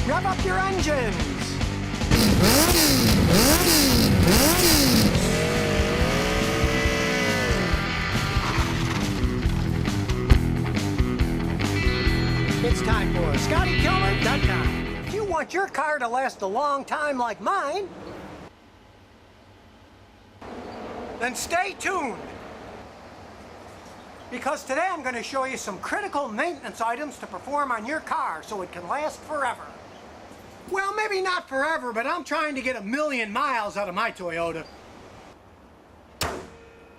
Rev up your engines! It's time for ScottyKilmer.com. If you want your car to last a long time like mine, then stay tuned. Because today I'm going to show you some critical maintenance items to perform on your car so it can last forever. Well, maybe not forever, but I'm trying to get 1,000,000 miles out of my Toyota.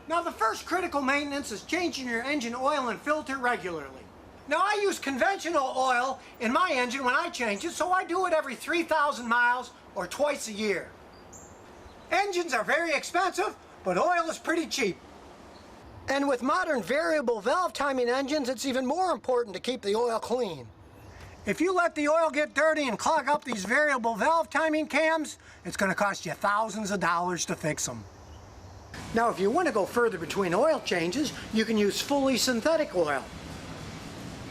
Now, the first critical maintenance is changing your engine oil and filter regularly. Now, I use conventional oil in my engine when I change it, so I do it every 3,000 miles or twice a year. Engines are very expensive, but oil is pretty cheap. And with modern variable valve timing engines, it's even more important to keep the oil clean. If you let the oil get dirty and clog up these variable valve timing cams, it's going to cost you thousands of dollars to fix them. Now, if you want to go further between oil changes, you can use fully synthetic oil.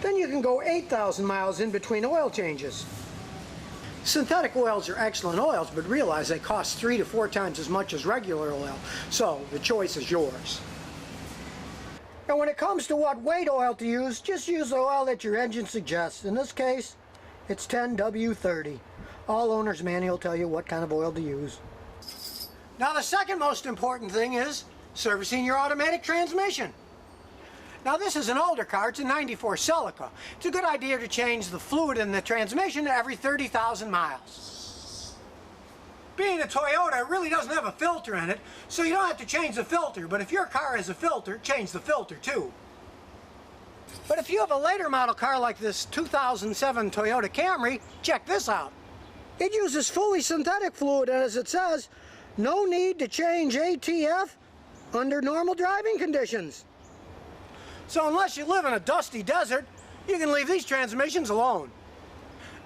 Then you can go 8,000 miles in between oil changes. Synthetic oils are excellent oils, but realize they cost 3 to 4 times as much as regular oil, so the choice is yours. Now, when it comes to what weight oil to use, just use the oil that your engine suggests. In this case, it's 10W30. All owner's manual tell you what kind of oil to use. Now, the second most important thing is servicing your automatic transmission. Now, this is an older car. It's a 94 Celica. It's a good idea to change the fluid in the transmission every 30,000 miles. Being a Toyota, it really doesn't have a filter in it, so you don't have to change the filter. But if your car has a filter, change the filter too. But if you have a later model car like this 2007 Toyota Camry, check this out. It uses fully synthetic fluid, and as it says, no need to change ATF under normal driving conditions. So unless you live in a dusty desert, you can leave these transmissions alone.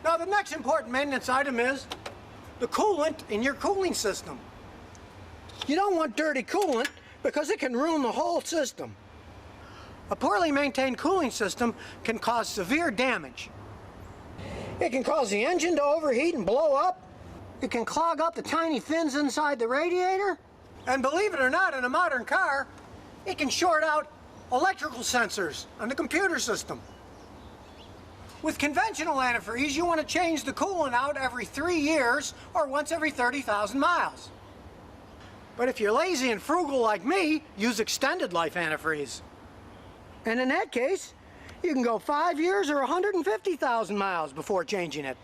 Now, the next important maintenance item is the coolant in your cooling system. You don't want dirty coolant because it can ruin the whole system. A poorly maintained cooling system can cause severe damage. It can cause the engine to overheat and blow up. It can clog up the tiny fins inside the radiator. And believe it or not, in a modern car, it can short out electrical sensors on the computer system. With conventional antifreeze, you want to change the coolant out every 3 years or once every 30,000 miles. But if you're lazy and frugal like me, use extended life antifreeze. And in that case, you can go 5 years or 150,000 miles before changing it.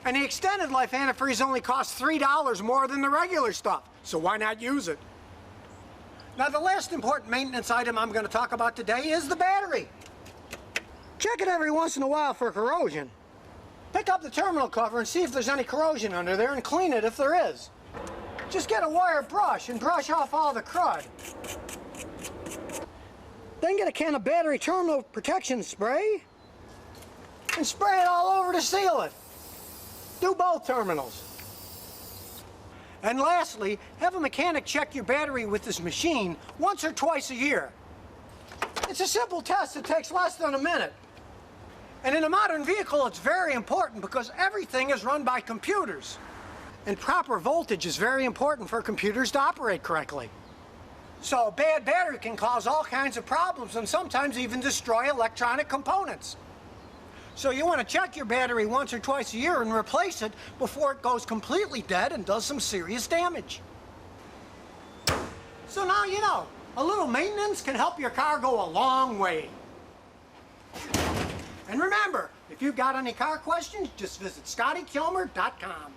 And the extended life antifreeze only costs $3 more than the regular stuff, so why not use it? Now, the last important maintenance item I'm going to talk about today is the battery. Check it every once in a while for corrosion. Pick up the terminal cover and see if there's any corrosion under there and clean it if there is. Just get a wire brush and brush off all the crud. Then get a can of battery terminal protection spray and spray it all over to seal it. Do both terminals. And lastly, have a mechanic check your battery with this machine once or twice a year. It's a simple test that takes less than a minute. And in a modern vehicle, it's very important because everything is run by computers. And proper voltage is very important for computers to operate correctly. So a bad battery can cause all kinds of problems and sometimes even destroy electronic components. So you want to check your battery once or twice a year and replace it before it goes completely dead and does some serious damage. So now you know, a little maintenance can help your car go a long way. And remember, if you've got any car questions, just visit ScottyKilmer.com.